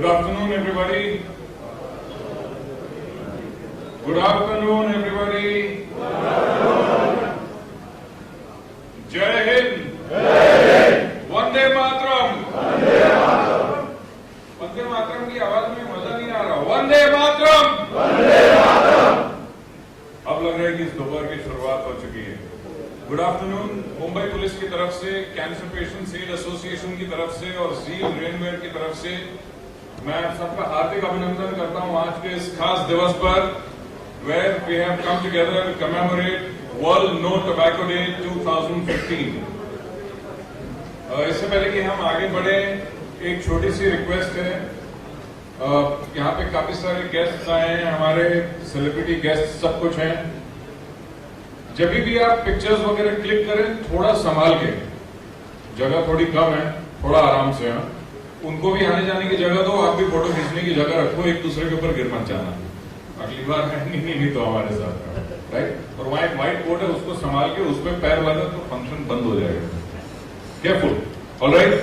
Good afternoon, everybody. Good afternoon, everybody. Jai Hind. Vande Mataram. Vande Mataram की आवाज में मजा नहीं आ रहा. वंदे मातरम. अब लग रहा है कि इस दोपहर की शुरुआत हो चुकी है. Good afternoon. मुंबई पुलिस की तरफ से, कैंसर पेशेंट सेल एसोसिएशन की तरफ से और जील रेनवेयर की तरफ से मैं सबका हार्दिक अभिनंदन करता हूं आज के इस खास दिवस पर, where we have come together to commemorate World No Tobacco Day 2015. इससे पहले कि हम आगे बढ़े, एक छोटी सी रिक्वेस्ट है. यहाँ पे काफी सारे गेस्ट्स आए हैं, हमारे सेलिब्रिटी गेस्ट सब कुछ हैं. जब भी आप पिक्चर्स वगैरह क्लिक करें, थोड़ा संभाल के, जगह थोड़ी कम है, थोड़ा आराम से. उनको भी आने जाने की जगह दो, आप भी फोटो खींचने की जगह रखो, एक दूसरे के ऊपर गिर मत जाना. अगली बार नहीं तो हमारे साथ, राइट. और वहां एक व्हाइट बोर्ड है, उसको संभाल के उस पर पैर लगा तो फंक्शन बंद हो जाएगा. Careful. Alright.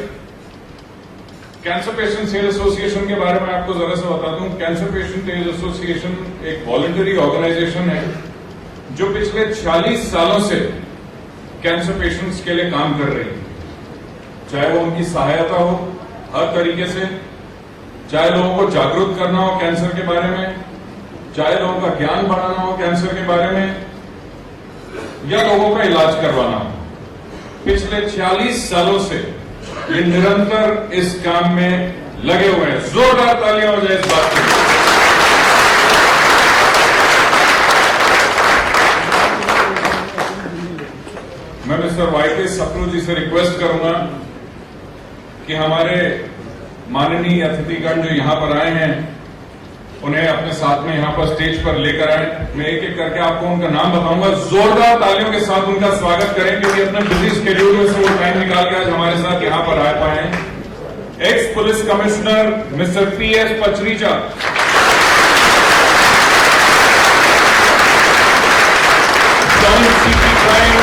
Cancer patient cell association के बारे में आपको जरा सा बता दूं. कैंसर पेशेंट सेल एसोसिएशन एक वॉलंटरी ऑर्गेनाइजेशन है जो पिछले 40 सालों से कैंसर पेशेंट्स के लिए काम कर रही है. चाहे वो उनकी सहायता हो हर तरीके से, चाहे लोगों को जागरूक करना हो कैंसर के बारे में, चाहे लोगों का ज्ञान बढ़ाना हो कैंसर के बारे में, या लोगों का इलाज करवाना हो. पिछले 40 सालों से ये निरंतर इस काम में लगे हुए हैं. जोरदार तालियां हो जाए इस बात के लिए. मैं मिस्टर वाईके सप्रू जी से रिक्वेस्ट करूंगा कि हमारे माननीय अतिथिगण जो यहां पर आए हैं उन्हें अपने साथ में यहां पर स्टेज पर लेकर आए. मैं एक एक करके आपको उनका नाम बताऊंगा. जोरदार तालियों के साथ उनका स्वागत करें क्योंकि अपने बिजी स्केड्यूल में से वो टाइम निकाल के आज हमारे साथ यहां पर आ पाए हैं. Ex police commissioner mister PS Pasricha, joint CP crime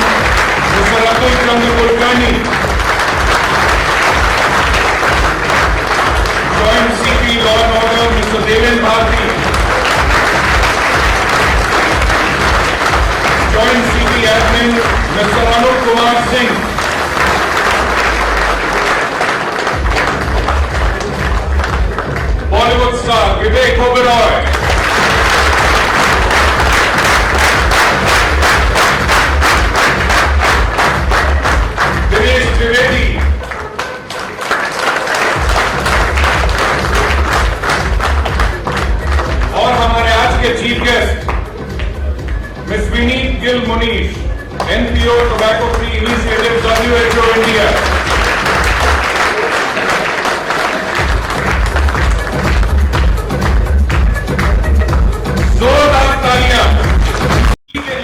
mister Atul Chandra Kulkarni, joint CP law and order mister Devendra Bharti, joint CP admin mister Anup Kumar Singh, Bollywood star Vivek Oberoi, Dinesh Trivedi, और हमारे आज के chief guest miss Vineet Gill Munish, NPO tobacco free initiative WHO India. जोरदार तालियां के लिए.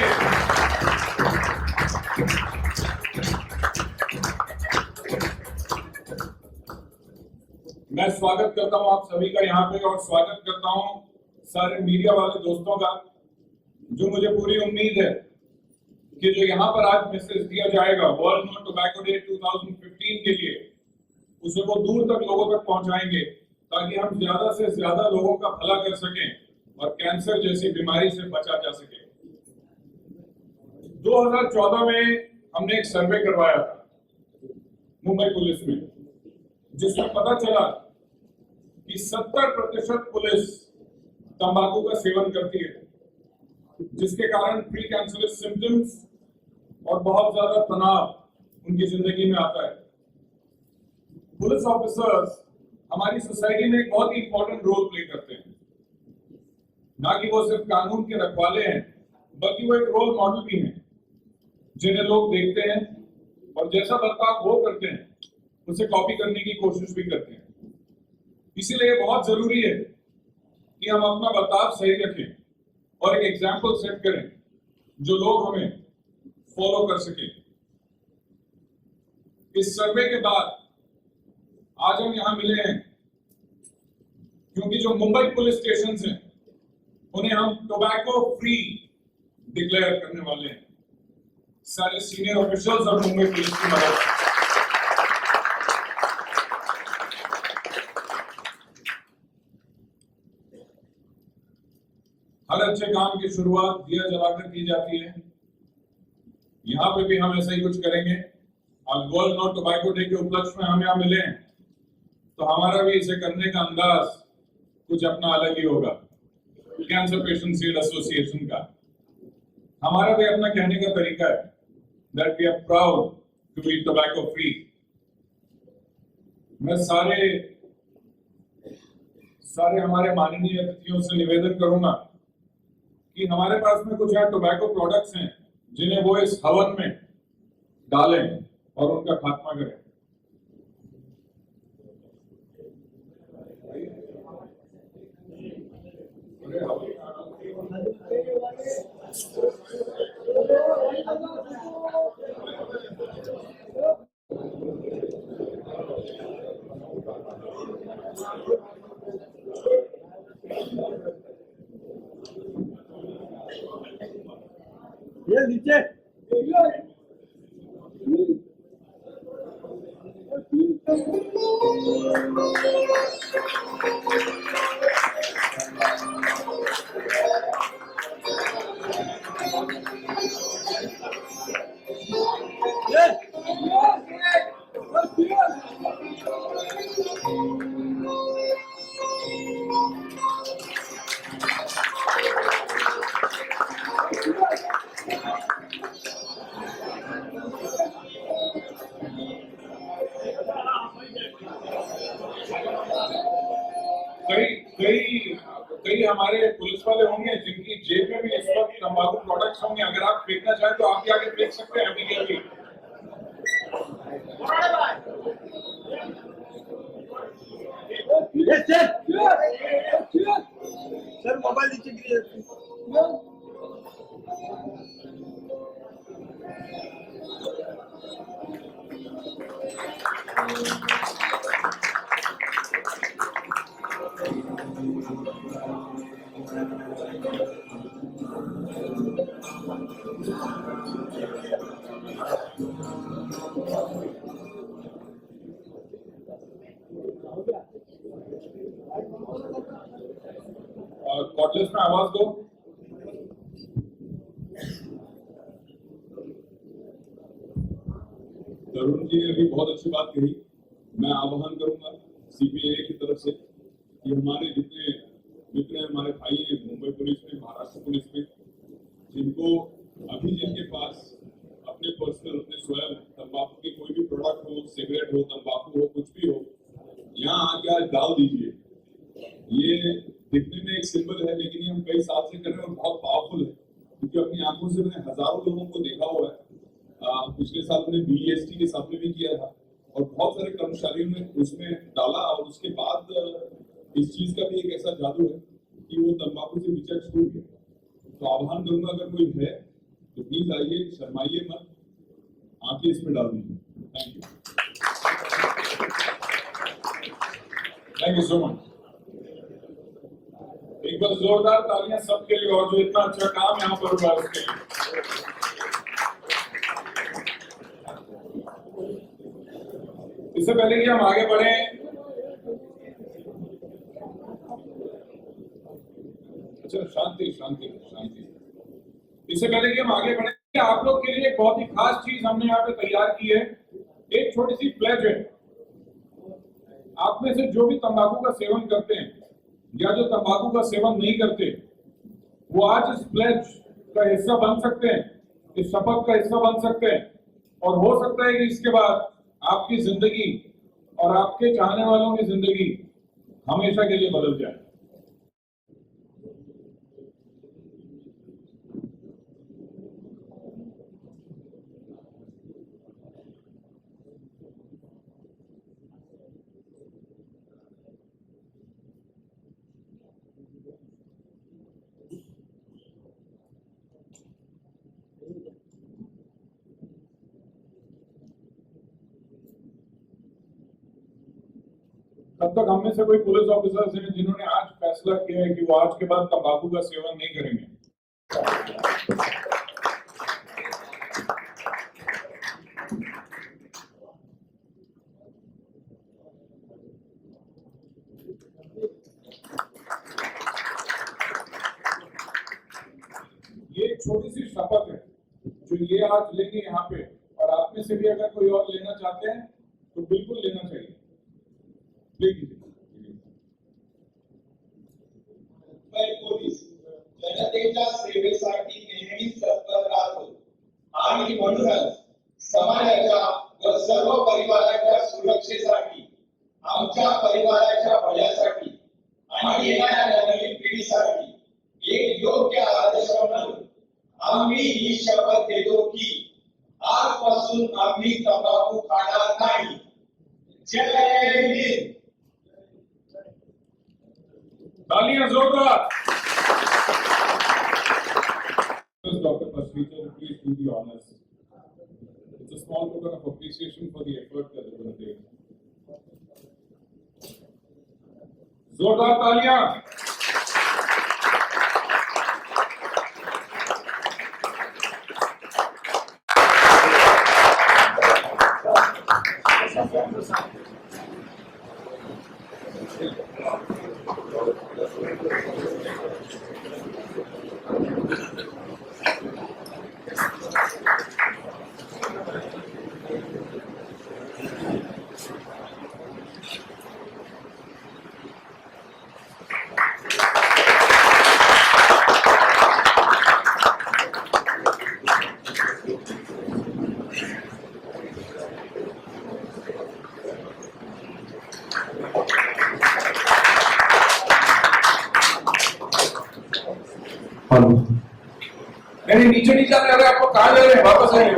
मैं स्वागत करता हूं आप सभी का यहाँ पे, और स्वागत करता हूं सारे मीडिया वाले दोस्तों का, जो मुझे पूरी उम्मीद है कि जो यहाँ पर आज मैसेज दिया जाएगा वर्ल्ड नो टोबैको डे 2015 के लिए, उसे वो दूर तक लोगों तक पहुंचाएंगे ताकि हम ज्यादा से ज्यादा लोगों का भला कर सकें और कैंसर जैसी बीमारी से बचा जा सके. 2014 में हमने एक सर्वे करवाया था मुंबई पुलिस में, जिसमें पता चला कि 70% पुलिस तंबाकू का सेवन करती है, जिसके कारण प्री कैंसरस सिम्टम्स और बहुत ज्यादा तनाव उनकी जिंदगी में आता है. पुलिस ऑफिसर्स हमारी सोसाइटी में एक बहुत ही इंपॉर्टेंट रोल प्ले करते हैं. ना कि वो सिर्फ कानून के रखवाले हैं, बल्कि वो एक रोल मॉडल भी हैं, जिन्हें लोग देखते हैं और जैसा बर्ताव वो करते हैं उसे कॉपी करने की कोशिश भी करते हैं. इसीलिए बहुत जरूरी है कि हम अपना बर्ताव सही रखें और एक एग्जाम्पल सेट करें जो लोग हमें फॉलो कर सके. इस सर्वे के बाद आज हम यहां मिले हैं क्योंकि जो मुंबई पुलिस स्टेशन हैं उन्हें हम टोबैको फ्री डिक्लेयर करने वाले हैं, सारे सीनियर ऑफिशियल्स और मुंबई पुलिस की मदद से. हर अच्छे काम की शुरुआत दिया जलाकर की जाती है। यहाँ पे भी हम ऐसा ही कुछ करेंगे। आज वर्ल्ड नो टोबैको डे के उपलक्ष्य में हम यहाँ मिले हैं, तो हमारा भी इसे करने का अंदाज कुछ अपना अलग ही होगा। कैंसर पेशेंट सीड एसोसिएशन का हमारा भी अपना कहने का तरीका है, that we are proud to be tobacco free. मैं सारे हमारे माननीय अतिथियों से निवेदन करूंगा कि हमारे पास में कुछ टोबैको प्रोडक्ट्स हैं जिन्हें वो इस हवन में डालें और उनका खात्मा करें। ये नीचे कई हमारे पुलिस वाले होंगे जिनकी जेब में भी इस वक्त तंबाकू प्रोडक्ट्स होंगे। अगर आप फेंकना चाहें तो आप आगे फेंक सकते हैं अभी के अभी। सर मोबाइल नीचे गिरी। कॉर्डलेस में आवाज दो। तरुण जी ने भी बहुत अच्छी बात कही। मैं आह्वान करूंगा सीपीआई की तरफ से कि हमारे जितने मित्र हमारे भाई हैं मुंबई पुलिस में, महाराष्ट्र पुलिस में, जिनको अभी जिनके पास अपने पर्सनल अपने स्वयं तंबाकू की कोई भी प्रोडक्ट हो, सिगरेट हो, तंबाकू हो, कुछ भी हो, यहाँ आके आज डाल दीजिए। ये दिखने में एक सिंबल है, लेकिन ये हम कई साल से कर रहे हैं और बहुत पावरफुल है, क्योंकि अपनी आंखों से मैंने हजारों लोगों को देखा हुआ है। पिछले साल मैंने बीईएसटी के सामने भी किया था और बहुत सारे कर्मचारियों ने उसमें डाला और उसके बाद इस चीज का भी एक ऐसा जादू है कि वो तंबाकू से पीछा छूट गया। तो आह्वान करूंगा अगर कोई है तो प्लीज आइए, शर्माइए मत, आके इसमें डाल दीजिए। Thank you so much. एक बार जोरदार तालियां सबके लिए और जो इतना अच्छा काम यहाँ पर हुआ उसके लिए। इससे पहले कि हम आगे बढ़े, अच्छा शांति शांति शांति। इससे पहले कि हम आगे बढ़े, आप लोग के लिए एक बहुत ही खास चीज हमने यहाँ पे तैयार की है। एक छोटी सी प्लेज है। आप में से जो भी तंबाकू का सेवन करते हैं या जो तंबाकू का सेवन नहीं करते, वो आज इस प्लेज का हिस्सा बन सकते हैं, इस शपथ का हिस्सा बन सकते हैं, और हो सकता है कि इसके बाद आपकी जिंदगी और आपके चाहने वालों की जिंदगी हमेशा के लिए बदल जाए। तब तक हम में से कोई पुलिस ऑफिसर्स हैं जिन्होंने आज फैसला किया है कि वो आज के बाद तंबाकू का सेवन नहीं करेंगे? एक छोटी सी शपथ है जो ये आज लेंगे यहाँ पे, और आप में से भी अगर कोई और लेना चाहते हैं तो बिल्कुल लेना चाहिए। पोलीस जनतेच्या सेवेसाठी नेहमीच तत्पर राहतो आणि म्हणूनच समाजाच्या व सर्व परिवाराच्या सुरक्षेसाठी, आमच्या परिवाराच्या भल्यासाठी आणि येणाऱ्या नवीन पिढीसाठी एक योग्य आदर्श म्हणून आम्ही ही शपथ घेतो की आजपासून आम्ही तंबाखू खाणार नाही। जय हिंद। तालियां जोरदार। Dr. Pasrita, please do the honors. It's a small token of appreciation for the effort that they're going to take. जोरदार तालियां। नहीं नीचे नहीं जाने रहे, आपको कहाँ जा रहे हैं? वापस आइए,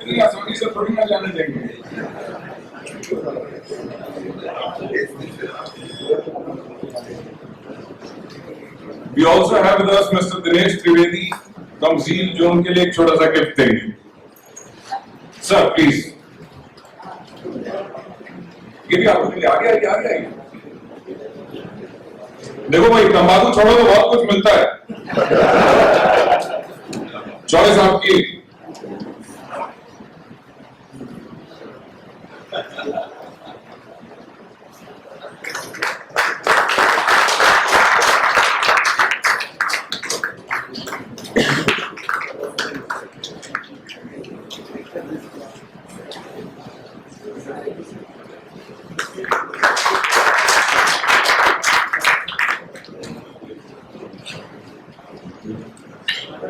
इतनी आसानी से थोड़ी ना जाने देंगे। We also have with us Mr. Dinesh Trivedi from Zeal, जो उनके लिए एक छोटा सा गिफ्ट देंगे। Sir, please. ये भी आपके लिए आगे। देखो भाई, तंबाकू छोड़ो तो बहुत कुछ मिलता है। चॉइस आपकी।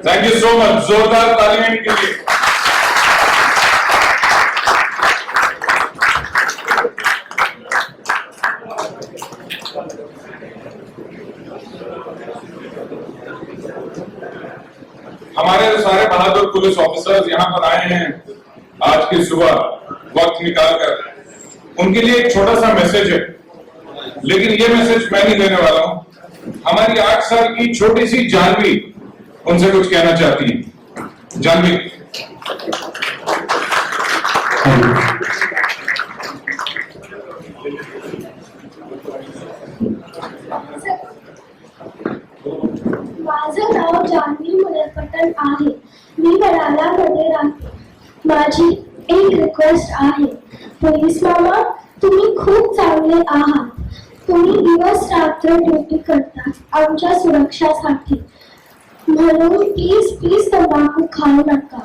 Thank you so much. जोरदार तालियां इनके लिए। हमारे सारे बहादुर पुलिस ऑफिसर्स यहाँ पर आए हैं आज की सुबह वक्त निकालकर, उनके लिए एक छोटा सा मैसेज है, लेकिन ये मैसेज मैं नहीं देने वाला हूं। हमारी 8 साल की छोटी सी जानवी उनसे कुछ कहना चाहती है। जानवी। माझं नाव जानवी मुलपटन आहे। मी वडाळ्यामध्ये राहते। माझी एक रिक्वेस्ट आहे, पोलीस मामा तुम्ही खूप चांगले आहात। तुम्ही दिवस रात्र ड्युटी करता आमच्या सुरक्षासाठी, म्हणून प्लीज तंबाखू खाऊ नका।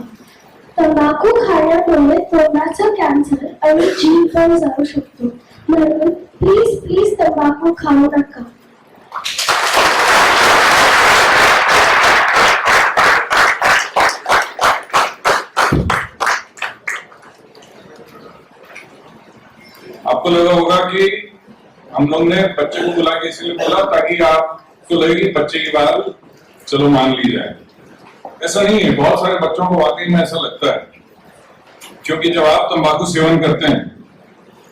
तंबाखू खाण्यामुळे तोंडाचा कॅन्सर आणि जीव पण जाऊ शकतो, म्हणून प्लीज तंबाखू खाऊ नका। आपको लगा होगा कि हम लोग ने बच्चे को बुला के इसलिए बोला ताकि आपको लगे कि बच्चे की बात चलो मान ली जाए। ऐसा नहीं है, बहुत सारे बच्चों को वाकई में ऐसा लगता है, क्योंकि जब आप तंबाकू सेवन करते हैं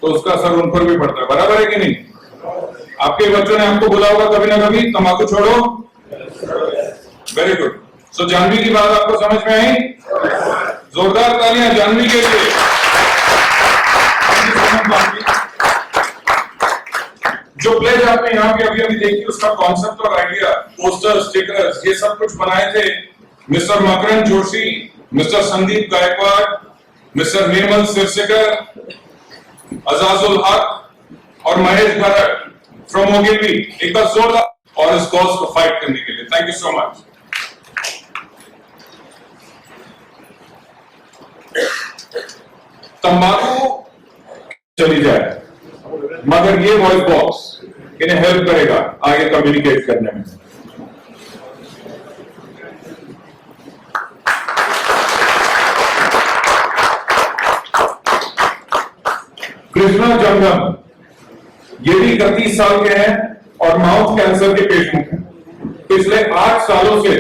तो उसका असर उन पर भी पड़ता है। बराबर है कि नहीं? आपके बच्चों ने आपको बोला होगा कभी ना कभी तंबाकू छोड़ो। Very good. सो जानवी की बात आपको समझ में आई? जोरदार तालियां जानवी के लिए। जो प्लेज आपने यहाँ पे अभी देखी, उसका कॉन्सेप्ट और आइडिया, पोस्टर, स्टिकर्स, ये सब कुछ बनाए थे mister Makaran Joshi, mister Sandeep Gaikwad, mister Nirmal Sirsekar, Ajazul Haq और महेश भरत फ्रॉम ओगेवी। एक बार जोरदार और इस कॉज को फाइट करने के लिए। Thank you so much. तंबाकू चली जाए, मगर ये वॉइस बॉक्स इन्हें हेल्प करेगा आगे कम्युनिकेट करने में। कृष्णा जंगम, ये भी 31 साल के हैं और माउथ कैंसर के पेशेंट हैं। पिछले 8 सालों से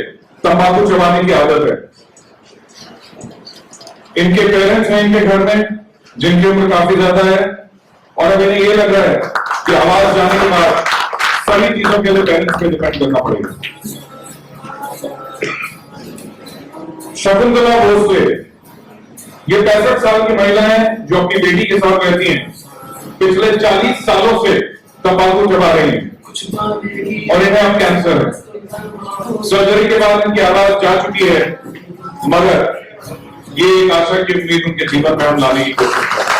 तंबाकू चबाने की आदत है। इनके पेरेंट्स हैं इनके घर में, जिनकी उम्र काफी ज्यादा है, और अब इन्हें ये लग रहा है कि आवाज जाने के बाद सभी चीजों के लिए पेरेंट्स पे डिपेंड करना पड़ेगा। शकुंतला भोसले, ये 65 साल की महिला है जो अपनी बेटी के साथ रहती हैं। पिछले 40 सालों से तंबाकू चबा रही हैं और इन्हें अब कैंसर है। सर्जरी के बाद इनकी आवाज जा चुकी है, मगर ये एक आशा की उम्मीद उनके जीवन में हम लाने की कोशिश कर रहे हैं।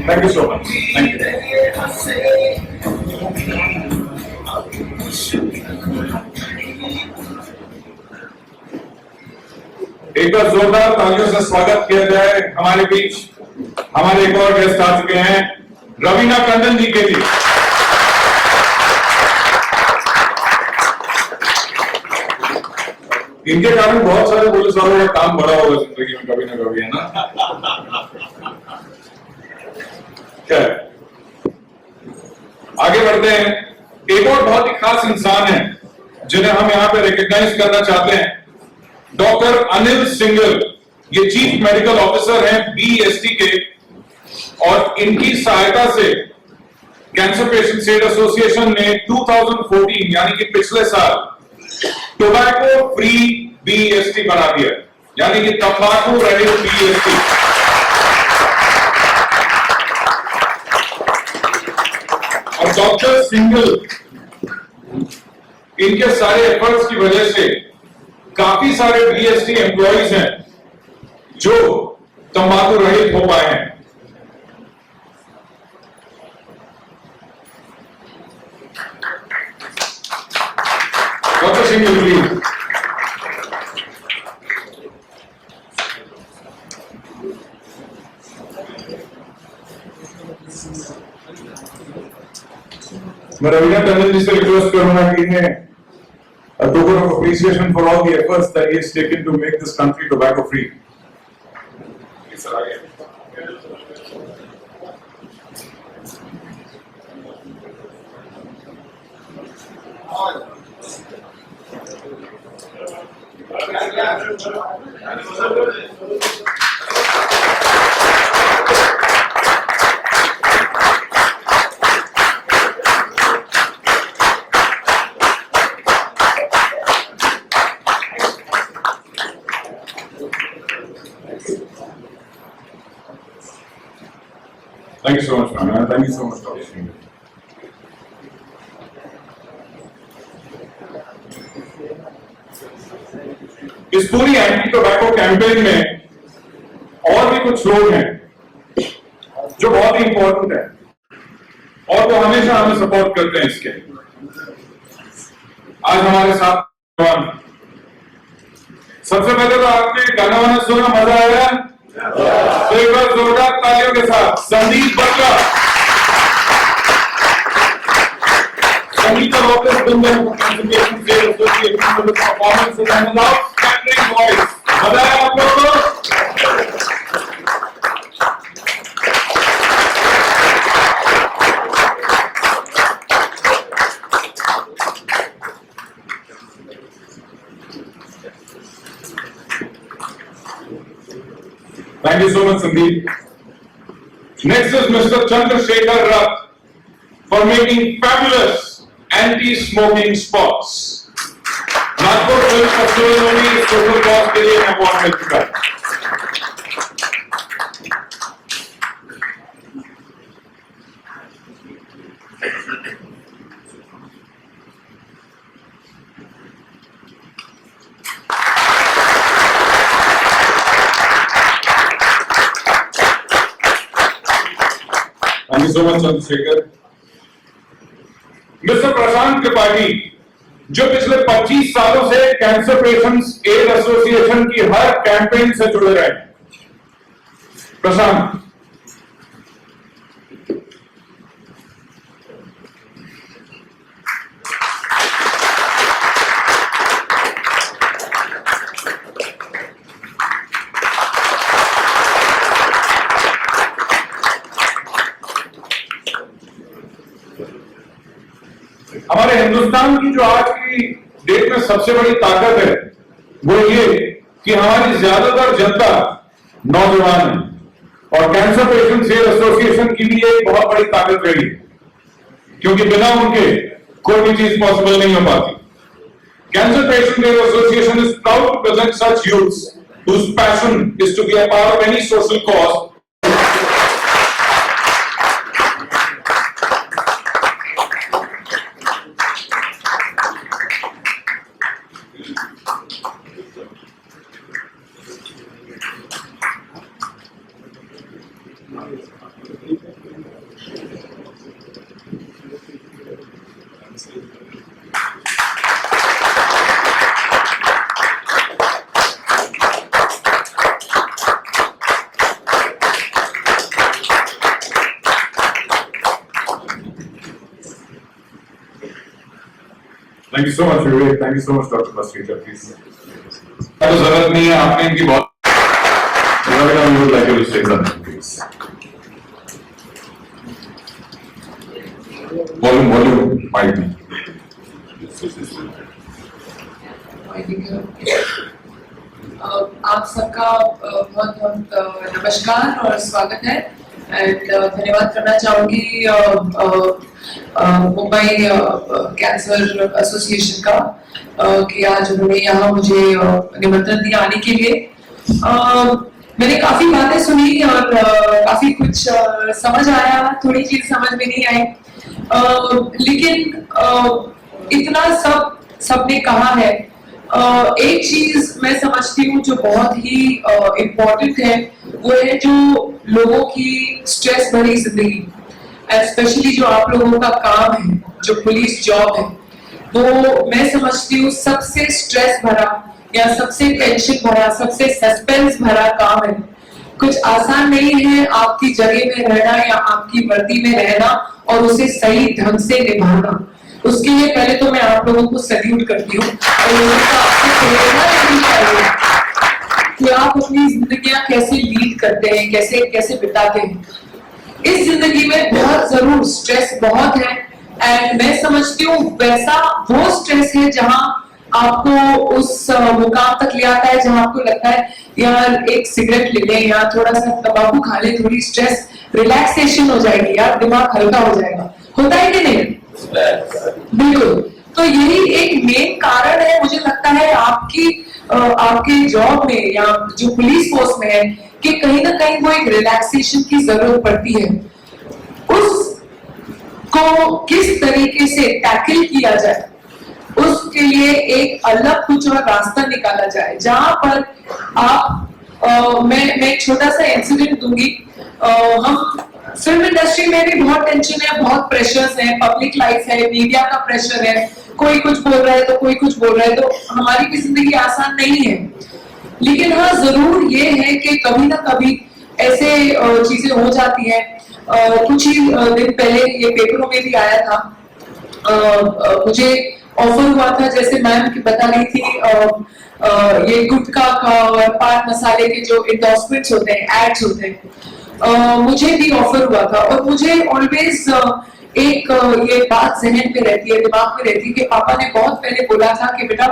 Thank you so much. Thank you. एक बार जोरदार तालियों से स्वागत किया जाए हमारे बीच हमारे एक और गेस्ट आ चुके हैं, रवीना टंडन जी के लिए। इनके कारण बहुत सारे पुलिस वालों का काम बड़ा होगा जिंदगी में कभी ना कभी, है ना। क्या आगे बढ़ते हैं। एक और बहुत ही खास इंसान है जिन्हें हम यहाँ पे रिकॉग्नाइज करना चाहते हैं, डॉक्टर अनिल सिंगल। ये चीफ मेडिकल ऑफिसर हैं BEST के, और इनकी सहायता से कैंसर पेशेंट स्टेट एसोसिएशन ने 2014 यानी कि पिछले साल टोबैको फ्री BEST बना दिया, यानी कि तंबाकू रहित BEST। और डॉक्टर सिंगल, इनके सारे एफर्ट्स की वजह से काफी सारे BEST एम्प्लॉइज हैं जो तंबाकू रहित हो पाए हैं। Doctor single please. मैं रवीना टंडन जी से रिक्वेस्ट करूंगा कि इन्हें a token of appreciation for all the efforts that he has taken to make this country tobacco free. Thank you so much, man. Thank you so much, Dr. Singh. इस पूरी anti tobacco campaign में और भी कुछ लोग हैं जो बहुत ही इंपॉर्टेंट है और वो हमेशा हमें सपोर्ट करते हैं इसके। आज हमारे साथ सबसे पहले तो आपके गाना वाना सुनना मजा आया, तो एक बार जोरदार तालियों के साथ संदीप बटला। संदीप ऑफिस कंसंट्रेशन से एसोसिएशन में परफॉर्मेंस एंड आउटस्टैंडिंग वॉइस, मजा आया आप लोगों को? Thank you so much, Sandeep. Next is Mr. Chandrasekhar Rath for making fabulous anti-smoking spots. Nagpur Film Festival में भी social cause के लिए अवार्ड मिल चुका है। Thank you so much Chandrashekhar. Mister Prashant Tripathi, जो पिछले 25 सालों से कैंसर पेशेंट्स एड एसोसिएशन की हर कैंपेन से जुड़े रहे। प्रशांत। हमारे हिंदुस्तान की जो आज की डेट में सबसे बड़ी ताकत है वो ये कि हमारी ज्यादातर जनता नौजवान है और कैंसर पेशेंट्स एड एसोसिएशन की भी एक बहुत बड़ी ताकत रही है, क्योंकि बिना उनके कोई भी चीज पॉसिबल नहीं हो पाती। Cancer patient aid association is proud to present such youths whose passion is to be a part of any social cause. Thank you so much, Vivek. Thank you so much, Dr. Pasricha. Please. तो जरूरत नहीं है, आपने इनकी बहुत we would like you to say something, please. Volume, mic. आप सबका बहुत बहुत नमस्कार और स्वागत है एंड धन्यवाद करना चाहूंगी मुंबई कैंसर एसोसिएशन का कि आज उन्होंने यहाँ मुझे निमंत्रण दिया आने के लिए। मैंने काफी बातें सुनी और काफी कुछ समझ आया, थोड़ी चीज समझ में नहीं आई, लेकिन इतना सबने कहा है। एक चीज मैं समझती हूँ जो बहुत ही इम्पोर्टेंट है, वो है जो लोगों की स्ट्रेस भरी जिंदगी, स्पेशली जो आप लोगों का काम है, जो पुलिस जॉब है, वो मैं समझती हूँ सबसे स्ट्रेस भरा या सबसे टेंशन भरा, सबसे सस्पेंस भरा काम है। कुछ आसान नहीं है आपकी जगह में रहना या आपकी वर्दी में रहना और उसे सही ढंग से निभाना। उसके लिए पहले तो मैं आप लोगों को सैल्यूट करती हूँ और आपसे प्रेरणा लेनी चाहिए कि आप अपनी जिंदगियां कैसे लीड करते हैं, कैसे बिताते हैं। इस जिंदगी में बहुत जरूर स्ट्रेस बहुत है एंड मैं समझती हूँ वैसा वो स्ट्रेस है जहाँ आपको उस मुकाम तक ले आता है जहाँ आपको लगता है यार एक सिगरेट ले लें या थोड़ा सा तंबाकू खा लें, थोड़ी स्ट्रेस रिलैक्सेशन हो जाएगी, यार दिमाग हल्का हो जाएगा। होता है कि नहीं? बिल्कुल। तो यही एक मेन कारण है मुझे लगता है आपके जॉब में या जो पुलिस फोर्स में है कि कहीं ना कहीं वो एक रिलैक्सेशन की जरूरत पड़ती है। उसको किस तरीके से टैकल किया जाए, उसके लिए एक अलग कुछ और रास्ता निकाला जाए जहां पर आप मैं एक छोटा सा इंसिडेंट दूंगी। हम फिल्म इंडस्ट्री में भी बहुत टेंशन है, बहुत प्रेशर्स है, पब्लिक लाइफ है, मीडिया का प्रेशर है, कोई कुछ बोल रहा है तो कोई कुछ बोल रहा है, तो हमारी भी जिंदगी आसान नहीं है। लेकिन हाँ जरूर ये है कि कभी ना कभी ऐसे चीजें हो जाती हैं। कुछ ही दिन पहले ये पेपरों में भी आया था, मुझे ऑफर हुआ था, जैसे मैम बता रही थी, ये गुटखा का और पान मसाले के जो इंडोर्समेंट्स होते हैं, एड्स होते हैं, मुझे भी ऑफर हुआ था। और मुझे ऑलवेज एक ये बात जहन में रहती है, दिमाग में रहती है कि पापा ने बहुत पहले बोला था कि बेटा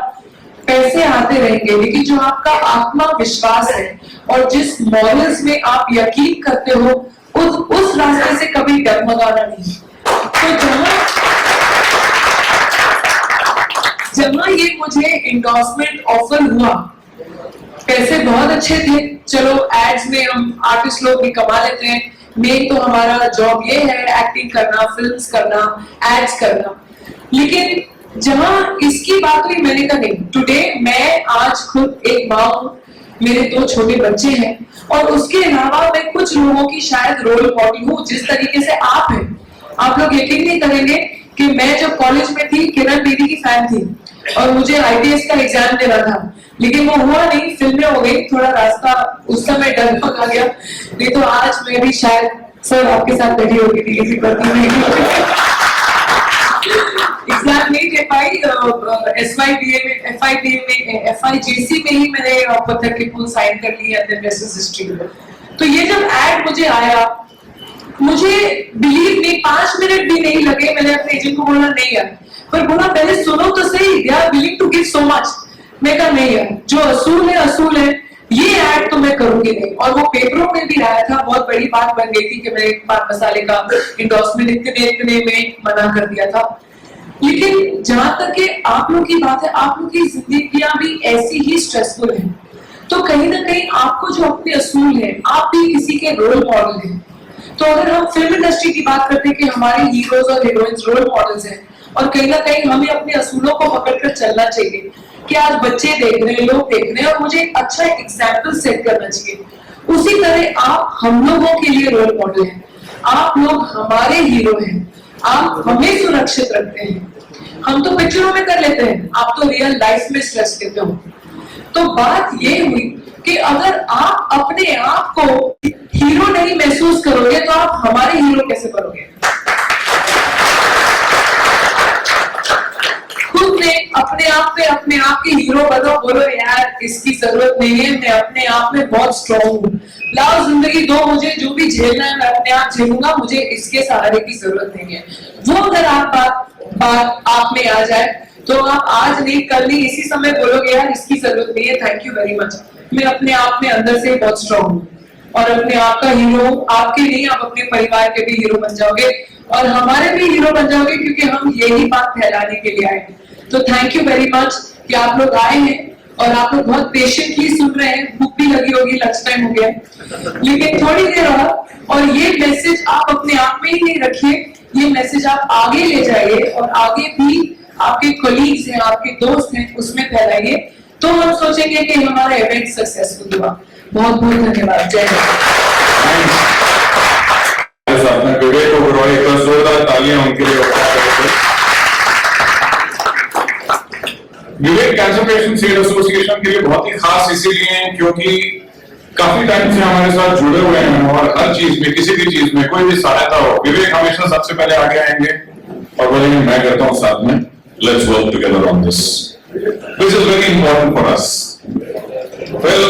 पैसे आते रहेंगे, लेकिन जो आपका आत्मविश्वास है और जिस मॉरल्स में आप यकीन करते हो उस रास्ते से कभी डगमगाना नहीं। तो जहाँ ये मुझे इंडोर्समेंट ऑफर हुआ, पैसे बहुत अच्छे थे, चलो एड्स में हम आर्टिस्ट लोग भी कमा लेते हैं, मेन तो हमारा जॉब ये है एक्टिंग करना, फिल्म्स करना, एड्स करना। लेकिन जहां इसकी बात हुई मैंने कहा नहीं, टुडे मैं आज खुद एक माँ हूं, मेरे 2 छोटे बच्चे हैं और उसके अलावा मैं कुछ कुछ लोगों की शायद रोल मॉडल हूँ, जिस तरीके से आप हैं। आप लोग यकीन नहीं करेंगे कि मैं जब कॉलेज में थी किरण दीदी की फैन थी और मुझे ITS का एग्जाम देना था, लेकिन वो हुआ नहीं, फिल्में हो गई, थोड़ा रास्ता उस समय डर आ गया। नहीं तो आज मैं भी शायद सर आपके साथ बैठी होगी थी किसी पति में। एग्जाम नहीं दे पाई, SYDA में, FIJC में ही मैंने पत्थर के फूल साइन कर लिए हिस्ट्री में। तो ये जब एड मुझे आया, मुझे बिलीव नहीं, 5 मिनट भी नहीं लगे, मैंने अपने एजेंट को बोला नहीं यार, पर बोला पहले सुनो तो सही, they are willing to give so much. मैं कहा नहीं यार, जो असूल है, ये ऐड तो मैं करूंगी नहीं। और वो पेपरों में भी आया था, बहुत बड़ी बात बन गई थी कि मैंने पान मसाले का इंडोर्समेंट इतने में मना कर दिया था। लेकिन जहां तक कि आप लोग की बात है, आप लोग की जिंदगियां भी ऐसी ही स्ट्रेसफुल है, तो कहीं ना कहीं आपको जो अपने असूल है, आप भी किसी के रोल मॉडल हैं। तो अगर हम फिल्म इंडस्ट्री की बात करते हैं कि हमारे हीरोज और हीरोइंस रोल मॉडल्स हैं, और कहीं ना कहीं हमें अपने असूलों को पकड़कर चलना चाहिए कि आज बच्चे देख रहे हैं, लोग देख रहे हैं, और मुझे एक अच्छा एग्जाम्पल सेट करना चाहिए। उसी तरह आप हम लोगों के लिए रोल मॉडल हैं, आप लोग हमारे हीरो हैं, आप हमें सुरक्षित रखते हैं। हम तो पिक्चरों में कर लेते हैं, आप तो रियल लाइफ में स्ट्रेस लेते हो। तो बात ये हुई कि अगर आप अपने आप को हीरो नहीं महसूस करोगे तो आप हमारे हीरो कैसे करोगे? खुद ने अपने आप के हीरो बनो, बोलो यार इसकी जरूरत नहीं है, मैं अपने आप में बहुत स्ट्रॉन्ग हूँ, लाओ जिंदगी दो मुझे, जो भी झेलना है मैं अपने आप झेलूंगा, मुझे इसके सहारे की जरूरत नहीं है। वो अगर बात आप में आ जाए तो आप आज नहीं कल नहीं इसी समय बोलोगे यार इसकी जरूरत नहीं है, थैंक यू वेरी मच, मैं अपने आप में अंदर से बहुत स्ट्रॉन्ग हूँ और अपने आप का हीरो। आपके नहीं, आप अपने परिवार के भी हीरो बन जाओगे और हमारे भी हीरो बन जाओगे, क्योंकि हम यही बात फैलाने के लिए आए। तो थैंक यू वेरी मच कि आप लोग आए हैं और आप लोग बहुत पेशेंटली सुन रहे हैं। भूख भी लगी होगी, लंच टाइम हो गया, लेकिन थोड़ी देर और ये मैसेज आप अपने आप में ही नहीं रखिए, ये मैसेज आप आगे ले जाइए और आगे भी आपके कलीग्स हैं, आपके दोस्त हैं, उसमें फैलाइए, तो हम सोचेंगे कि हमारा इवेंट सक्सेसफुल हुआ। बहुत बहुत धन्यवाद। जय हिंद। विवेक ओबरॉय, एक जोरदार तालियां उनके लिए। विवेक कैंसर पेशेंट सेल एसोसिएशन के लिए बहुत ही खास इसीलिए हैं क्योंकि काफी टाइम से हमारे साथ जुड़े हुए हैं और हर चीज में, किसी भी चीज में कोई भी सहायता हो, विवेक हमेशा सबसे पहले आगे आएंगे और बोलेंगे मैं करता हूं साथ में, let's work together on this, this is very important for us. Well,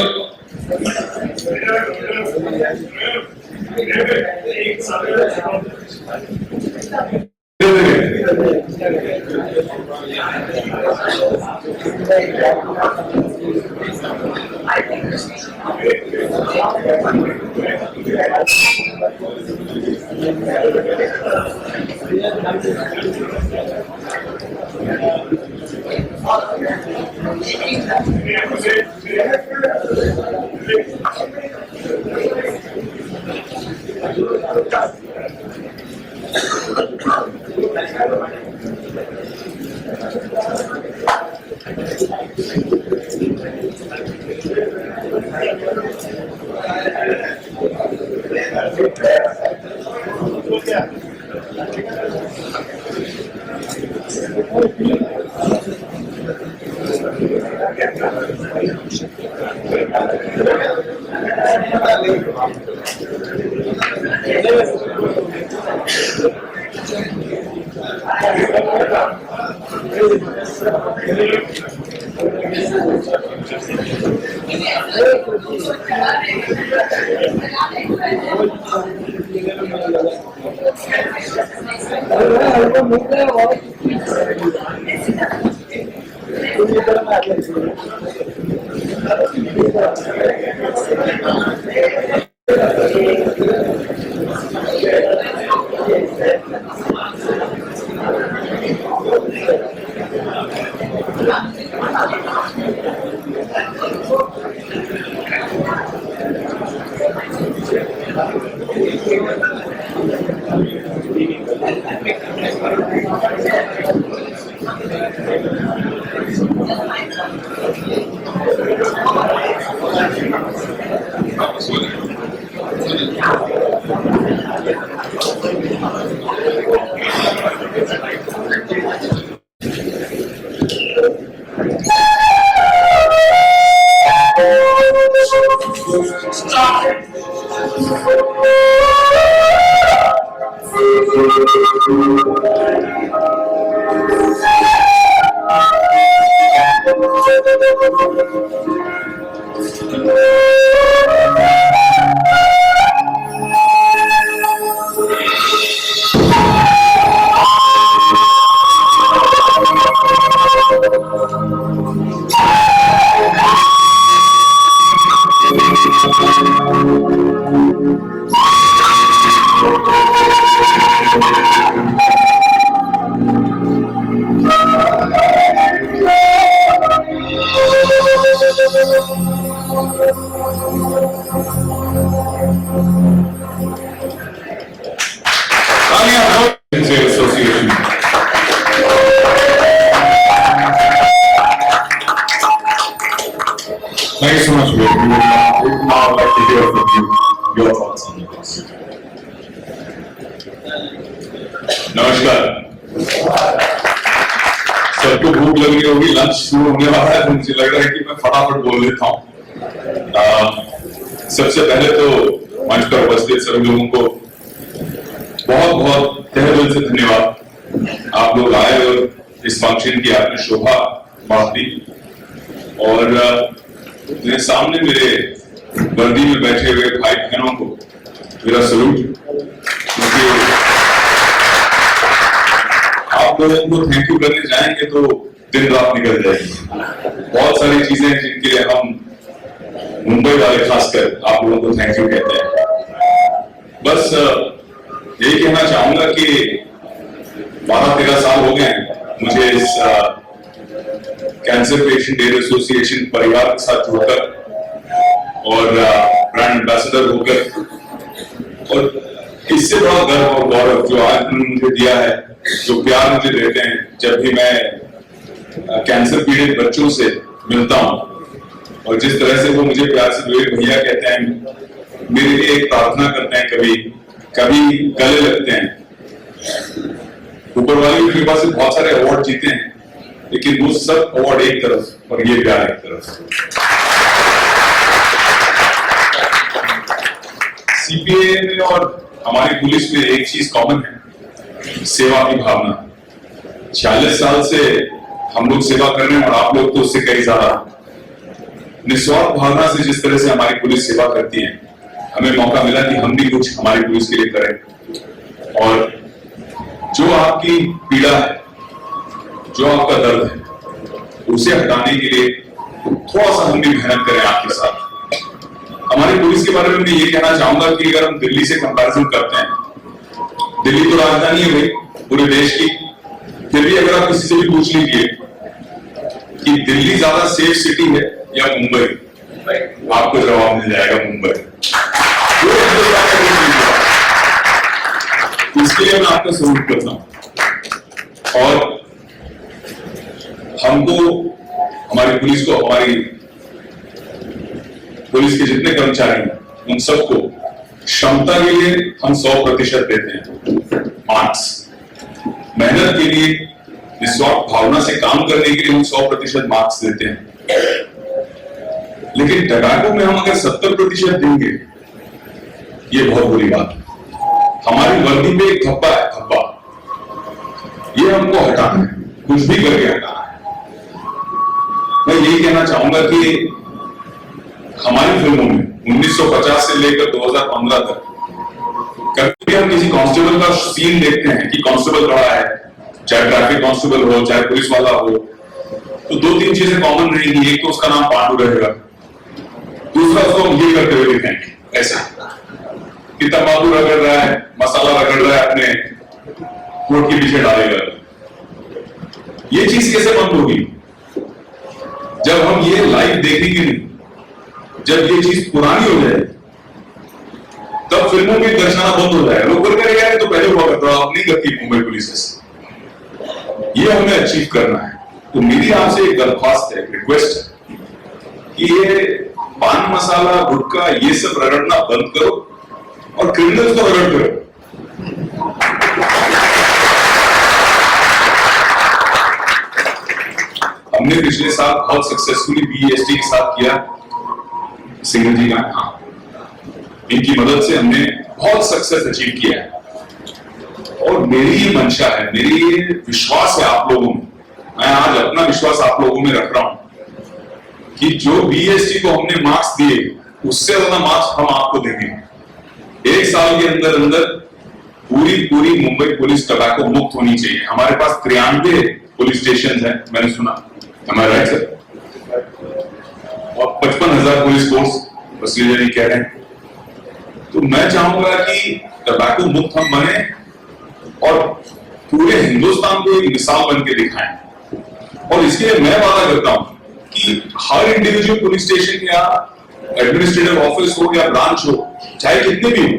Association. Thank you so much, Vivek. We would now like to hear from you your thoughts on this. नमस्कार। सबको भूख लग रही होगी, लंच शुरू होने वाला है, मुझे लग रहा है कि मैं फटाफट बोल देता हूँ। सबसे पहले तो मंच पर उपस्थित सभी लोगों को बहुत बहुत तहे दिल से धन्यवाद। आप लोग आए और इस फंक्शन की आपने शोभा बढ़ा दी। और मेरे सामने मेरे वर्दी में बैठे हुए भाई बहनों को मेरा सलूट, क्योंकि आप लोगों को थैंक यू करने जाएंगे तो दिन रात निकल जाएगी। बहुत सारी चीजें जिनके लिए हम मुंबई वाले खासकर आप लोगों को थैंक यू कहते हैं। बस यही कहना चाहूंगा कि 12-13 साल हो गए मुझे इस कैंसर पेशेंट एड एसोसिएशन परिवार के साथ जुड़कर और ब्रांड एम्बेसडर होकर, और इससे बड़ा गर्व और गौरव जो आज उन्होंने मुझे दिया है, जो प्यार मुझे देते हैं जब भी मैं कैंसर पीड़ित बच्चों से मिलता हूँ, और जिस तरह से वो मुझे प्यार से विवेक भैया कहते हैं, मेरे लिए एक प्रार्थना करते हैं, कभी कभी गले लगते हैं। ऊपर वाली की कृपा से बहुत सारे अवार्ड जीते हैं, लेकिन वो सब अवार्ड एक तरफ और ये प्यार एक तरफ। सीपीए में और हमारी पुलिस में एक चीज कॉमन है, सेवा की भावना। 46 साल से हम लोग सेवा कर रहे हैं और आप लोग तो उससे कई ज्यादा। निस्वार्थ भावना से जिस तरह से हमारी पुलिस सेवा करती है, हमें मौका मिला कि हम भी कुछ हमारी पुलिस के लिए करें। और जो आपकी पीड़ा है, जो आपका दर्द है, उसे हटाने के लिए थोड़ा सा हम भी मेहनत करें आपके साथ। हमारी पुलिस के बारे में मैं ये कहना चाहूंगा कि अगर हम दिल्ली से कंपैरिजन करते हैं, दिल्ली तो राजधानी है भाई पूरे देश की, फिर भी अगर आप किसी से भी पूछ लीजिए कि दिल्ली ज्यादा सेफ सिटी है या मुंबई, आपको जवाब मिल जाएगा मुंबई। इसके लिए मैं आपका सलूट करता हूं। और हमको, हमारी पुलिस को, हमारी पुलिस के जितने कर्मचारी हैं, उन सबको क्षमता के लिए हम 100% देते हैं मार्क्स। मेहनत के लिए, निस्वार्थ भावना से काम करने के लिए हम 100% मार्क्स देते हैं। लेकिन टबैको में हम अगर 70% देंगे, ये बहुत बुरी बात है। हमारी वर्दी पे एक धब्बा है, धब्बा, ये हमको हटाना है, कुछ भी करके हटाना है। मैं यही कहना चाहूंगा कि हमारी फिल्मों में 1950 से लेकर 2015 तक कभी हम किसी कांस्टेबल का सीन देखते हैं कि कांस्टेबल खड़ा है, चाहे ट्रैफिक कांस्टेबल हो, चाहे पुलिस वाला हो, तो 2-3 चीजें कॉमन रहेंगी। एक तो उसका नाम पांडु रहेगा, दूसरा उसको हम ये करते हुए दिखेंगे, ऐसा कि तंबाकू रगड़ रहा है, मसाला रगड़ रहा है, अपने कोट के पीछे डालेगा। ये चीज कैसे बंद होगी? जब हम ये लाइव देखेंगे नहीं, जब ये चीज पुरानी हो जाए, तब फिल्मों में दर्शाना बंद हो जाएगा। लोग बोल करेंगे तो पहले हुआ करता, अब नहीं करती मुंबई पुलिस ऐसे। ये हमें अचीव करना है। तो मेरी आपसे एक दरख्वास्त है, रिक्वेस्ट है कि ये पान मसाला, गुटखा, ये सब रगड़ना बंद करो और क्रिमिनल्स को रगड़ करो। हमने पिछले साल बहुत सक्सेसफुली बीएसटी के साथ किया, सिंह जी का, हाँ, इनकी मदद से हमने बहुत सक्सेस अचीव किया है। और मेरी ये मंशा है, मेरी ये विश्वास है आप लोगों में, मैं आज अपना विश्वास आप लोगों में रख रहा हूं कि जो बीएसटी को हमने मार्क्स दिए उससे ज्यादा मार्क्स हम आपको देंगे। 1 साल के अंदर अंदर पूरी मुंबई पुलिस टबैको मुक्त होनी चाहिए। हमारे पास 93 पुलिस स्टेशन है, मैंने सुना, हमारा राइट सर, और 55,000 पुलिस फोर्स वसीले जी कह रहे हैं। तो मैं चाहूंगा कि टबैको मुक्त हम बने और पूरे हिंदुस्तान को एक मिसाल बन के दिखाएं। और इसके लिए मैं वादा करता हूं कि हर इंडिविजुअल पुलिस स्टेशन या एडमिनिस्ट्रेटिव ऑफिस हो या ब्रांच हो, चाहे कितने भी हो,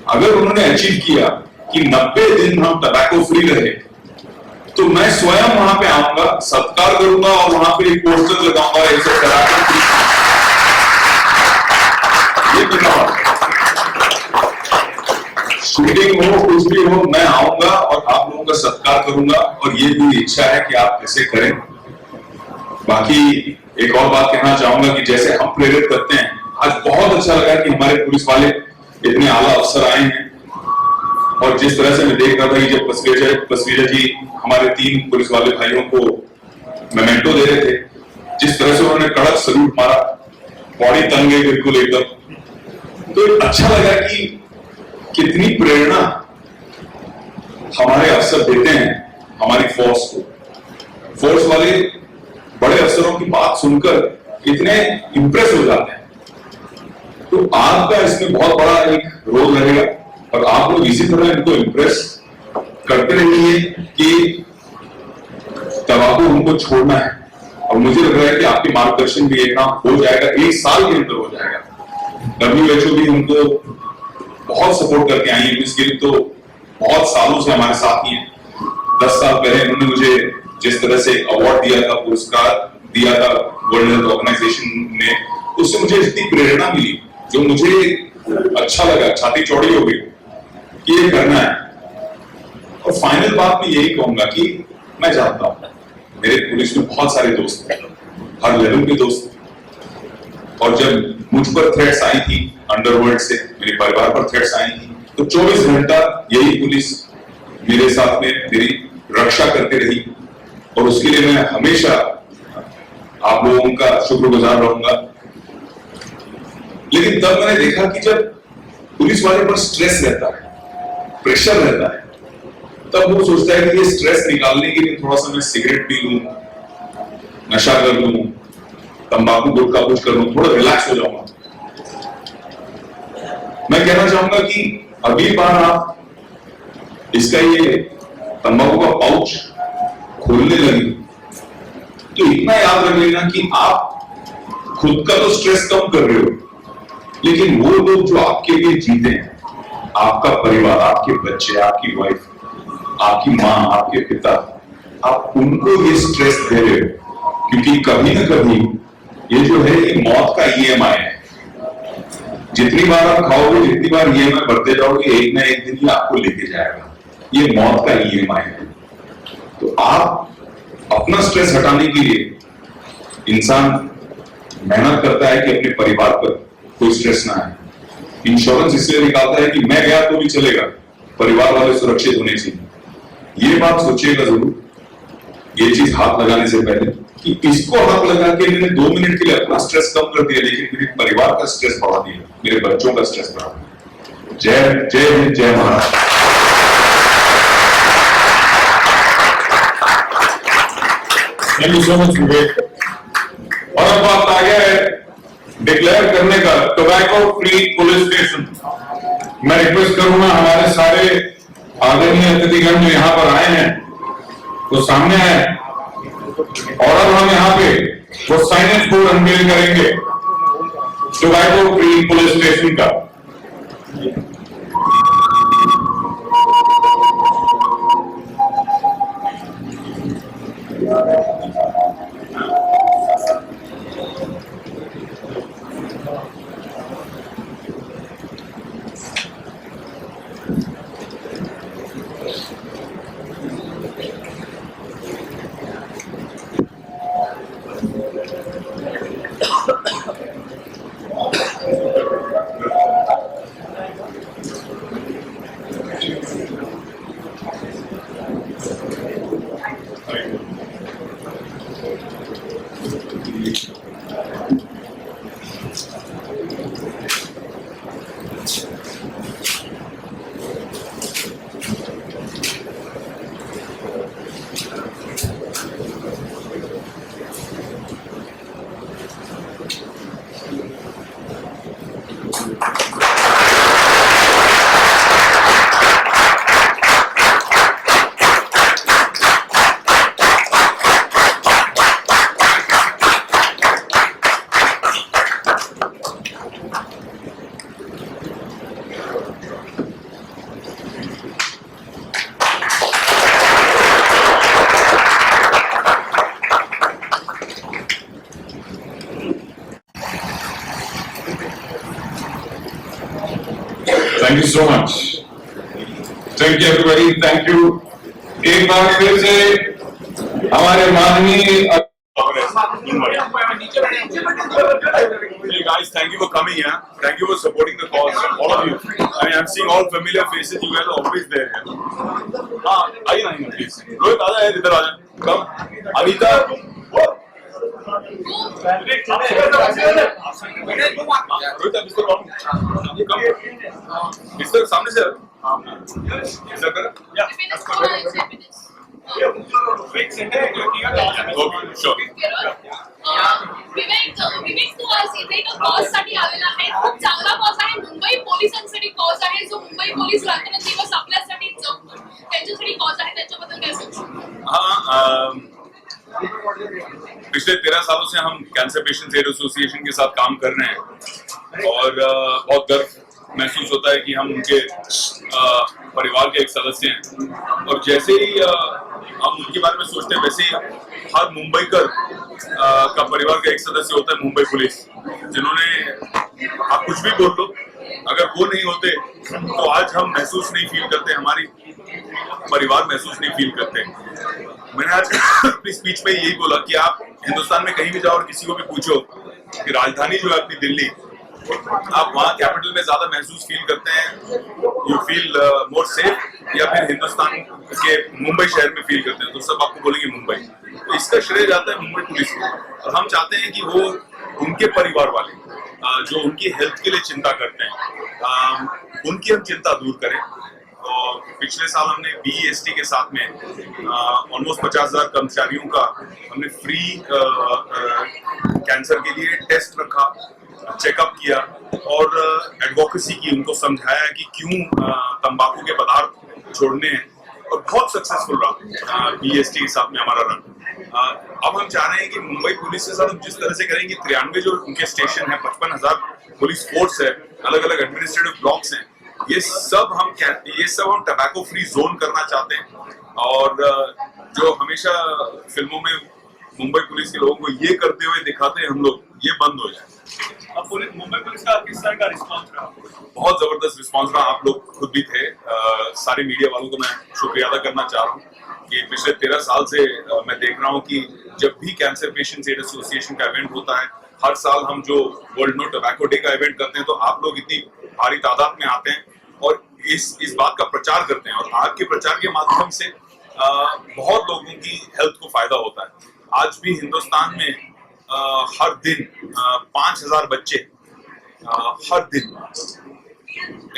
अगर उन्होंने अचीव किया कि 90 दिन हम टबैको फ्री रहे, तो मैं स्वयं वहां पे आऊंगा, सत्कार करूंगा और वहां पे एक पोस्टर लगाऊंगा, ये सब टबैको शूटिंग हो कुछ भी हो, मैं आऊंगा और आप लोगों का सत्कार करूंगा। और ये मेरी इच्छा है कि आप ऐसे करें। बाकी एक और बात कहना चाहूंगा कि जैसे हम प्रेरित करते हैं, आज बहुत अच्छा लगा कि हमारे पुलिस वाले इतने आला अफसर आए हैं। और जिस तरह से मैं देख रहा था कि जब पसवीजा जी हमारे 3 पुलिस वाले भाइयों को मेमेंटो दे रहे थे, जिस तरह से उन्होंने कड़क सल्यूट मारा, बॉडी तंग गई बिल्कुल एकदम। तो अच्छा लगा कि कितनी प्रेरणा हमारे अफसर देते हैं हमारी फोर्स को। फोर्स वाले बड़े अफसरों की बात सुनकर इतने इंप्रेस हो जाते हैं। तो आपका इसमें बहुत बड़ा एक रोल रहेगा और आप लोग इसी तरह इनको इंप्रेस करते रहिए कि तंबाकू हमको छोड़ना है। और मुझे लग रहा है कि आपके मार्गदर्शन भी ये काम हो जाएगा, 1 साल के अंदर हो जाएगा। WHO भी हमको बहुत सपोर्ट करके आई है, इसके लिए तो बहुत सालों से हमारे साथ ही है। 10 साल पहले उन्होंने मुझे जिस तरह से अवार्ड दिया था, पुरस्कार दिया था वर्ल्ड हेल्थ ऑर्गेनाइजेशन ने, उससे मुझे इतनी प्रेरणा मिली, जो मुझे अच्छा लगा, छाती चौड़ी हो गई कि ये करना है। और फाइनल बात मैं यही कहूंगा कि मैं जानता हूं मेरे पुलिस में बहुत सारे दोस्त हैं, हर लेवल के दोस्त। और जब मुझ पर थ्रेट्स आई थी अंडरवर्ल्ड से, मेरे परिवार पर थ्रेट्स आई थी, तो 24 घंटा यही पुलिस मेरे साथ में मेरी रक्षा करती रही। और उसके लिए मैं हमेशा आप लोगों का शुक्रगुजार रहूंगा। लेकिन तब मैंने देखा कि जब पुलिस वाले पर स्ट्रेस रहता है, प्रेशर रहता है, तब वो सोचता है कि ये स्ट्रेस निकालने के लिए थोड़ा सा मैं सिगरेट पी लूं, नशा कर लूं, तंबाकू गुटखा कुछ कर लूं, थोड़ा रिलैक्स हो जाऊंगा। मैं कहना चाहूंगा कि अगली बार आप इसका ये तंबाकू का पाउच खोलने लगे तो इतना याद रख लेना कि आप खुद का तो स्ट्रेस कम कर रहे हो, लेकिन वो लोग जो आपके लिए जीते हैं, आपका परिवार, आपके बच्चे, आपकी वाइफ, आपकी माँ, आपके पिता, आप उनको ये स्ट्रेस दे रहे हो। क्योंकि कभी ना कभी ये जो है ये मौत का EMI है। जितनी बार आप खाओगे, जितनी बार EMI बढ़ते जाओगे, एक ना एक दिन ये आपको लेके जाएगा। ये मौत का EMI है। तो आप अपना स्ट्रेस हटाने के लिए इंसान मेहनत करता है कि अपने परिवार पर कोई स्ट्रेस ना आए। इंश्योरेंस इसलिए निकालता है कि मैं गया तो भी चलेगा, परिवार वाले सुरक्षित होने चाहिए। ये बात सोचिएगा जरूर, ये चीज हाथ लगाने से पहले, कि इसको हाथ लगा के मैंने 2 मिनट के लिए अपना स्ट्रेस कम कर दिया, लेकिन मेरे परिवार का स्ट्रेस बढ़ा दिया, मेरे बच्चों का स्ट्रेस बढ़ा दिया। जय जय हिंद, जय Maharashtra. Thank you so much Vivek. और अब बात आ गया है डिक्लेयर करने का, टोबैको फ्री पुलिस स्टेशन। मैं रिक्वेस्ट करूंगा हमारे सारे आदरणीय अतिथिगण जो यहाँ पर आए हैं तो सामने आए, और अब हम यहाँ पे वो साइनेज बोर्ड अनवील करेंगे टोबैको फ्री पुलिस स्टेशन का। Thank you so much, thank you everybody, thank you. एक बार फिर से हमारे माननीय Hey guys, thank you for coming here. Thank you for supporting the cause, all of you. I mean, I'm seeing all familiar faces. You guys are always there. हाँ, आइए ना इधर please. Rohit आजा यार इधर आजा. Come. अनीता. रोहित आप इसको कौन? Come. इसको सामने से. इधर कर. Okay, sure. विवेक तू आज इथे एका कॉज साठी आलेला आहे. खूप चांगला कॉज आहे. मुंबई पोलिसांसाठी कॉज आहे, जो मुंबई पोलीस रात्रंदिवस आपल्यासाठी जगतो. त्यांच्यासाठी कॉज आहे, त्याच्याबद्दल काय सांगशील? हाँ, पिछले 13 सालों से हम कैंसर पेशेंट्स एड एसोसिएशन के साथ काम कर रहे हैं और बहुत गर्व महसूस होता है कि हम उनके परिवार के एक सदस्य हैं। और जैसे ही हम उनके बारे में सोचते हैं, वैसे ही हर मुंबईकर का परिवार का एक सदस्य होता है मुंबई पुलिस, जिन्होंने आप कुछ भी बोल लो, अगर वो नहीं होते तो आज हम महसूस नहीं फील करते, हमारी परिवार महसूस नहीं फील करते। मैंने आज अपनी स्पीच में यही बोला कि आप हिंदुस्तान में कहीं भी जाओ और किसी को भी पूछो कि राजधानी जो है अपनी दिल्ली, आप वहाँ कैपिटल में ज्यादा महसूस फील करते हैं, यू फील मोर सेफ, या फिर हिंदुस्तान के मुंबई शहर में फील करते हैं, तो सब आपको बोलेंगे मुंबई। तो इसका श्रेय जाता है मुंबई पुलिस को, और हम चाहते हैं कि वो उनके परिवार वाले जो उनकी हेल्थ के लिए चिंता करते हैं, उनकी हम चिंता दूर करें। और पिछले साल हमने BEST के साथ में ऑलमोस्ट 50,000 कर्मचारियों का हमने फ्री कैंसर के लिए टेस्ट रखा, चेकअप किया और एडवोकेसी की, उनको समझाया कि क्यों तंबाकू के पदार्थ छोड़ने हैं, और बहुत सक्सेसफुल रहा BEST के साथ में हमारा रन। अब हम चाह रहे हैं कि मुंबई पुलिस के साथ हम जिस तरह से करेंगे, 93 जो उनके स्टेशन है, 55,000 पुलिस फोर्स है, अलग अलग एडमिनिस्ट्रेटिव ब्लॉक्स हैं, ये सब हम टबैको फ्री जोन करना चाहते हैं। और जो हमेशा फिल्मों में मुंबई पुलिस के लोगों को ये करते हुए दिखाते हैं हम लोग, ये बंद हो जाए। अब मुंबई पुलिस का किस तरह का रिस्पॉन्स रहा? बहुत जबरदस्त रिस्पॉन्स रहा, आप लोग खुद भी थे। सारे मीडिया वालों को मैं शुक्रिया अदा करना चाह रहा हूँ कि पिछले 13 साल से मैं देख रहा हूँ कि जब भी कैंसर पेशेंट्स एड एसोसिएशन का इवेंट होता है, हर साल हम जो वर्ल्ड नो टबैको डे का इवेंट करते हैं, तो आप लोग इतनी भारी तादाद में आते हैं और इस बात का प्रचार करते हैं, और आपके प्रचार के माध्यम से बहुत लोगों की हेल्थ को फायदा होता है। आज भी हिंदुस्तान में हर दिन 5,000 बच्चे, हर दिन,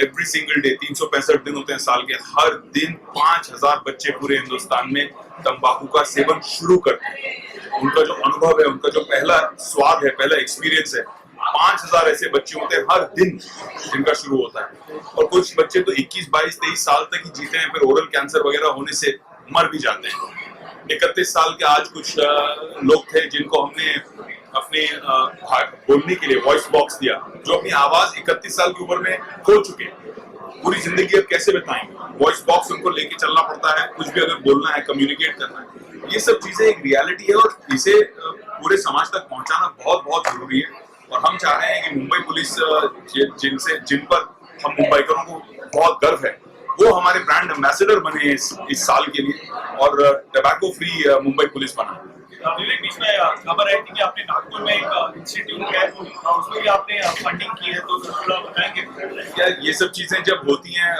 एवरी सिंगल डे, 365 दिन होते हैं साल के, हर दिन 5,000 बच्चे पूरे हिंदुस्तान में तंबाकू का सेवन शुरू करते हैं। उनका जो अनुभव है, उनका जो पहला स्वाद है, पहला एक्सपीरियंस है, 5,000 ऐसे बच्चे होते हैं हर दिन जिनका शुरू होता है। और कुछ बच्चे तो 21, 22, 23 साल तक ही जीते हैं, फिर ओरल कैंसर वगैरह होने से मर भी जाते हैं। 31 साल के आज कुछ लोग थे जिनको हमने अपने बोलने के लिए वॉइस बॉक्स दिया, जो अपनी आवाज 31 साल की उम्र में खो चुके हैं। पूरी जिंदगी अब कैसे बताएंगे? वॉइस बॉक्स उनको लेके चलना पड़ता है, कुछ भी अगर बोलना है, कम्युनिकेट करना है। ये सब चीजें एक रियलिटी है और इसे पूरे समाज तक पहुंचाना बहुत बहुत जरूरी है। और हम चाह रहे हैं कि मुंबई पुलिस जिन पर हम मुंबईकरों को बहुत गर्व है, वो हमारे ब्रांड एम्बेसडर बने इस साल के लिए, और टबैको फ्री मुंबई पुलिस बना। बीच में खबर है कि आपने नागपुर में एक इंस्टीट्यूट है, उसमें भी आपने फंडिंग की है, तो थोड़ा बताएंगे? यार ये सब चीजें जब होती हैं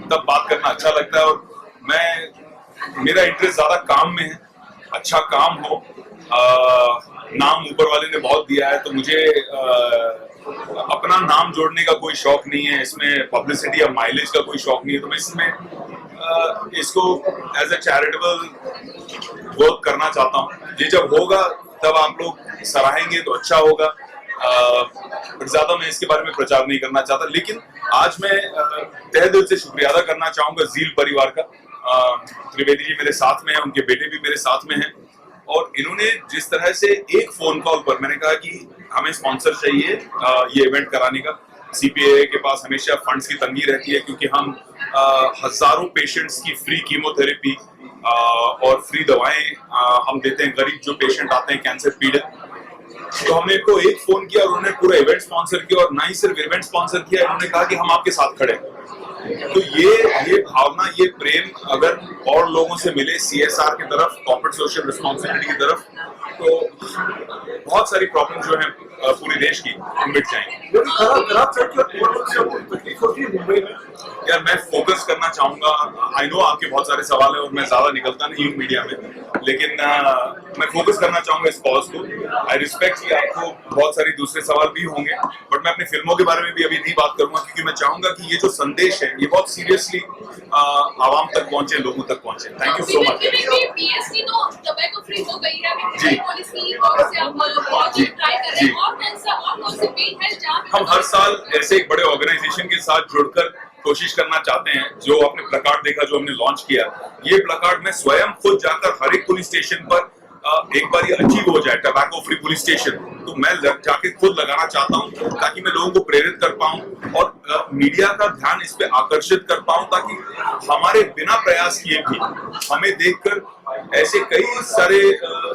तब बात करना अच्छा लगता है, और मेरा इंटरेस्ट ज्यादा काम में है, अच्छा काम हो। नाम ऊपर वाले ने बहुत दिया है, तो मुझे अपना नाम जोड़ने का कोई शौक नहीं है, इसमें पब्लिसिटी या माइलेज का कोई शौक नहीं है, तो मैं इसमें इसको एज ए चैरिटेबल वर्क करना चाहता हूँ। ये जब होगा तब आप लोग सराहेंगे तो अच्छा होगा, ज्यादा मैं इसके बारे में प्रचार नहीं करना चाहता। लेकिन आज मैं तहे दिल से शुक्रिया अदा करना चाहूंगा जील परिवार का। त्रिवेदी जी मेरे साथ में हैं, उनके बेटे भी मेरे साथ में हैं, और इन्होंने जिस तरह से एक फोन कॉल पर मैंने कहा कि हमें स्पॉन्सर चाहिए ये इवेंट कराने का। CPAA के पास हमेशा फंड्स की तंगी रहती है, क्योंकि हम हजारों पेशेंट्स की फ्री कीमोथेरेपी और फ्री दवाएं हम देते हैं, गरीब जो पेशेंट आते हैं कैंसर पीड़ित। तो हमने इनको एक फोन किया और उन्होंने पूरा इवेंट स्पॉन्सर किया, और ना ही सिर्फ इवेंट स्पॉन्सर किया, उन्होंने कहा कि हम आपके साथ खड़े हैं। तो ये भावना, ये प्रेम अगर और लोगों से मिले CSR की तरफ, कॉर्पोरेट सोशल रिस्पॉन्सिबिलिटी की तरफ, तो बहुत सारी प्रॉब्लम जो है पूरे देश की मिट जाएंगी। यार मैं फोकस करना चाहूंगा, आई नो आपके बहुत सारे सवाल हैं और मैं ज्यादा निकलता नहीं हूँ मीडिया में, लेकिन मैं फोकस करना चाहूंगा इस कॉज को। आई रिस्पेक्ट कि आपको बहुत सारी दूसरे सवाल भी होंगे, बट मैं अपनी फिल्मों के बारे में भी अभी नहीं बात करूंगा, क्योंकि मैं चाहूंगा कि ये जो संदेश है ये बहुत सीरियसली आवाम तक पहुंचे, लोगों तक पहुंचे। Thank you so much. PST तो टबैको फ्री हो गई है, मुंबई पुलिस की ओर से आप बहुत ट्राई कर रहे हैं, और कौन से बिल है जहां हम हर साल ऐसे एक बड़े ऑर्गेनाइजेशन के साथ जुड़कर कोशिश करना चाहते हैं। जो आपने प्लकार्ड देखा जो हमने लॉन्च किया, ये प्लकार्ड मैं स्वयं खुद जाकर हर एक पुलिस स्टेशन पर एक बार ये अचीव हो जाए, टबैको फ्री पुलिस स्टेशन, तो मैं जाके खुद लगाना चाहता हूं, ताकि मैं लोगों को प्रेरित कर पाऊं और मीडिया का ध्यान इस पे आकर्षित कर पाऊं, ताकि हमारे बिना प्रयास किए भी हमें देखकर ऐसे कई सारे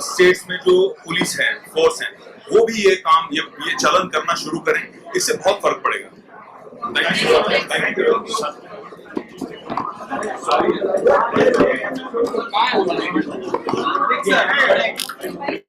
स्टेट्स में जो पुलिस है, फोर्स है, वो भी ये काम, ये चलन करना शुरू करें। इससे बहुत फर्क पड़ेगा। Thank you.